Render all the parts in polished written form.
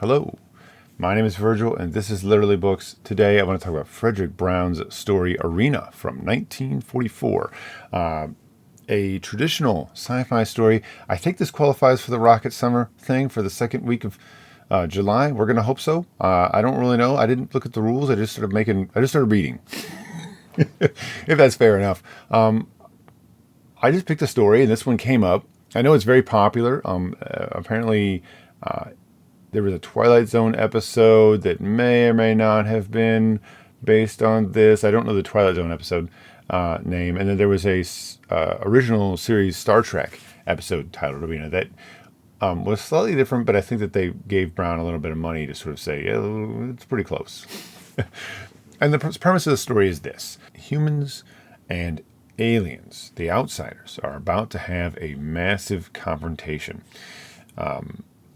Hello, my name is Virgil, and this is Literally Books. Today I want to talk about Fredric Brown's story Arena from 1944. A traditional sci-fi story. I think this qualifies for the Rocket Summer thing for the second week of July. We're going to hope so. I don't really know. I didn't look at the rules. I just started reading. If that's fair enough. I just picked a story, and this one came up. I know it's very popular. Apparently, there was a Twilight Zone episode that may or may not have been based on this. I don't know the Twilight Zone episode name. And then there was a original series Star Trek episode titled Arena that was slightly different, but I think that they gave Brown a little bit of money to sort of say, yeah, it's pretty close. And the premise of the story is this. Humans and aliens, the outsiders, are about to have a massive confrontation.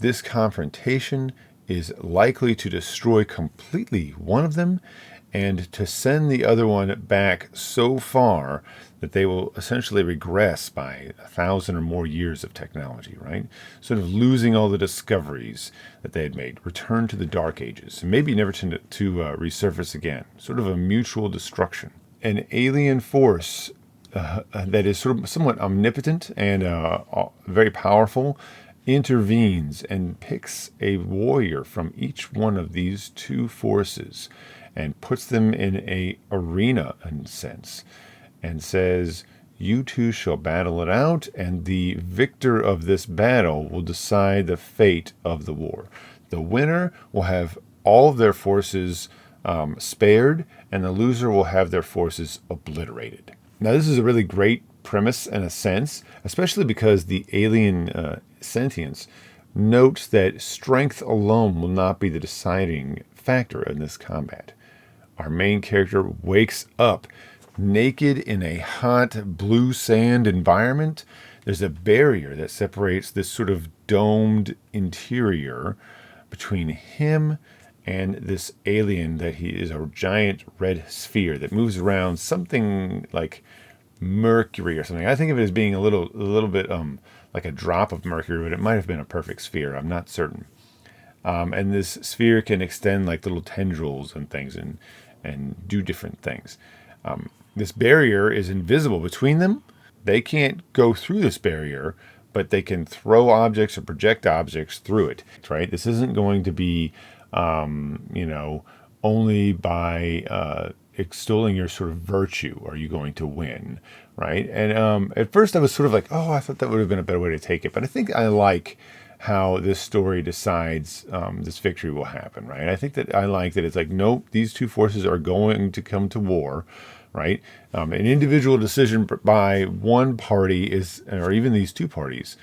This confrontation is likely to destroy completely one of them and to send the other one back so far that they will essentially regress by 1,000 or more years of technology, right? Sort of losing all the discoveries that they had made, return to the Dark Ages, and maybe never to resurface again, sort of a mutual destruction. An alien force that is sort of somewhat omnipotent and very powerful intervenes and picks a warrior from each one of these two forces and puts them in a arena, in a sense, and says, you two shall battle it out, and the victor of this battle will decide the fate of the war. The winner will have all of their forces spared, and the loser will have their forces obliterated. Now, this is a really great premise in a sense, especially because the alien sentience notes that strength alone will not be the deciding factor in this combat. Our main character wakes up naked in a hot blue sand environment. There's a barrier that separates this sort of domed interior between him and this alien that he is a giant red sphere that moves around something like Mercury or something. I think of it as being a little bit like a drop of Mercury, but it might have been a perfect sphere. I'm not certain. And this sphere can extend like little tendrils and things and do different things. This barrier is invisible between them. They can't go through this barrier, but they can throw objects or project objects through it, right? This isn't going to be, only by extolling your sort of virtue are you going to win, right? And at first I was sort of like, oh, I thought that would have been a better way to take it. But I think I like how this story decides this victory will happen, right? I think that I like that it's like, nope, these two forces are going to come to war, right? An individual decision by one party is, or even these two parties,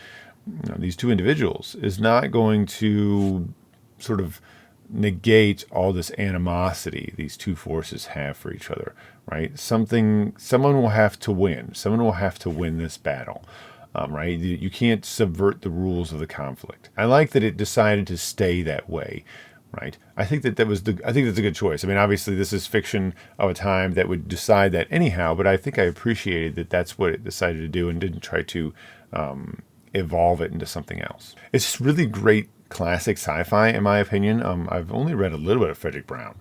these two individuals, is not going to sort of negate all this animosity these two forces have for each other, right? Someone will have to win. Someone will have to win this battle, right? You can't subvert the rules of the conflict. I like that it decided to stay that way, right? I think that's a good choice. I mean, obviously this is fiction of a time that would decide that anyhow, but I think I appreciated that that's what it decided to do and didn't try to evolve it into something else. It's just really great classic sci-fi, in my opinion. I've only read a little bit of Fredric Brown.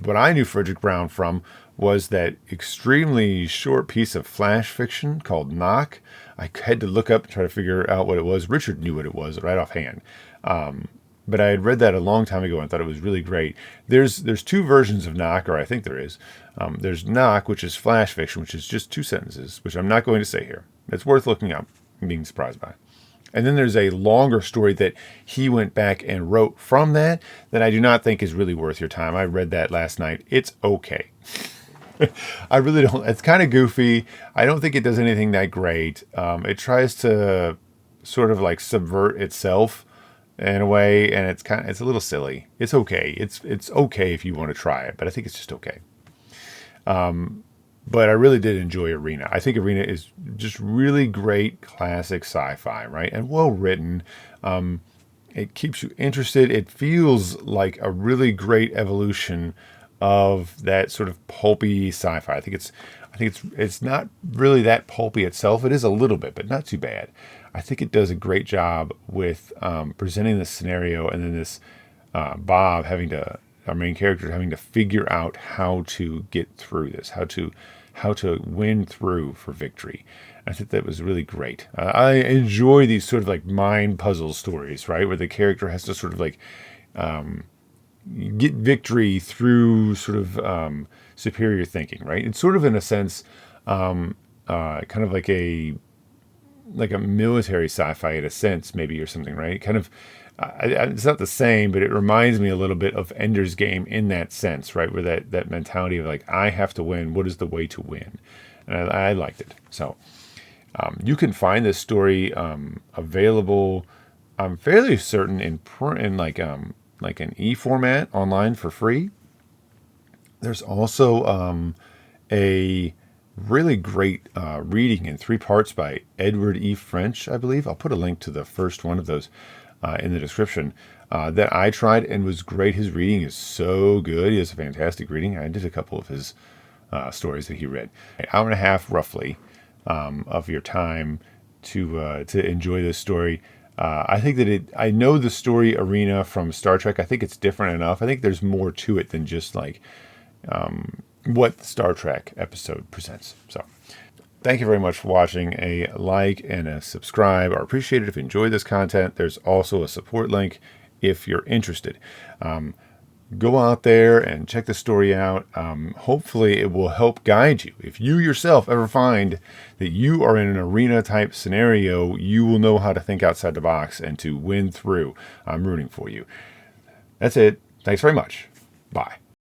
What I knew Fredric Brown from was that extremely short piece of flash fiction called Knock. I had to look up and try to figure out what it was. Richard knew what it was right offhand. But I had read that a long time ago and thought it was really great. There's two versions of Knock, or I think there is. There's Knock, which is flash fiction, which is just two sentences, which I'm not going to say here. It's worth looking up and being surprised by. And then there's a longer story that he went back and wrote from that I do not think is really worth your time. I read that last night. It's okay. I really don't. It's kind of goofy. I don't think it does anything that great. It tries to sort of like subvert itself in a way, and it's a little silly. It's okay. It's okay if you want to try it, but I think it's just okay. But I really did enjoy Arena. I think Arena is just really great classic sci-fi, right? And well written. It keeps you interested. It feels like a really great evolution of that sort of pulpy sci-fi. I think it's not really that pulpy itself. It is a little bit, but not too bad. I think it does a great job with presenting this scenario and then this Bob our main character, having to figure out how to get through this, how to win through for victory. I think that was really great. I enjoy these sort of like mind puzzle stories, right, where the character has to sort of like get victory through sort of superior thinking, right? It's sort of in a sense kind of like a military sci-fi in a sense, maybe, or something, right? Kind of, it's not the same, but it reminds me a little bit of Ender's Game in that sense, right? Where that mentality of like, I have to win. What is the way to win? And I liked it. So you can find this story available. I'm fairly certain in like an e-format online for free. There's also a really great reading in 3 parts by Edward E. French, I believe. I'll put a link to the first one of those in the description that I tried and was great. His reading is so good. He has a fantastic reading. I did a couple of his stories that he read. An hour and a half, roughly, of your time to enjoy this story. I think that I know the story Arena from Star Trek. I think it's different enough. I think there's more to it than just like what the Star Trek episode presents. So thank you very much for watching. A like and a subscribe are appreciated if you enjoy this content. There's also a support link if you're interested. Go out there and check the story out. Hopefully it will help guide you. If you yourself ever find that you are in an arena type scenario, you will know how to think outside the box and to win through. I'm rooting for you. That's it. Thanks very much. Bye.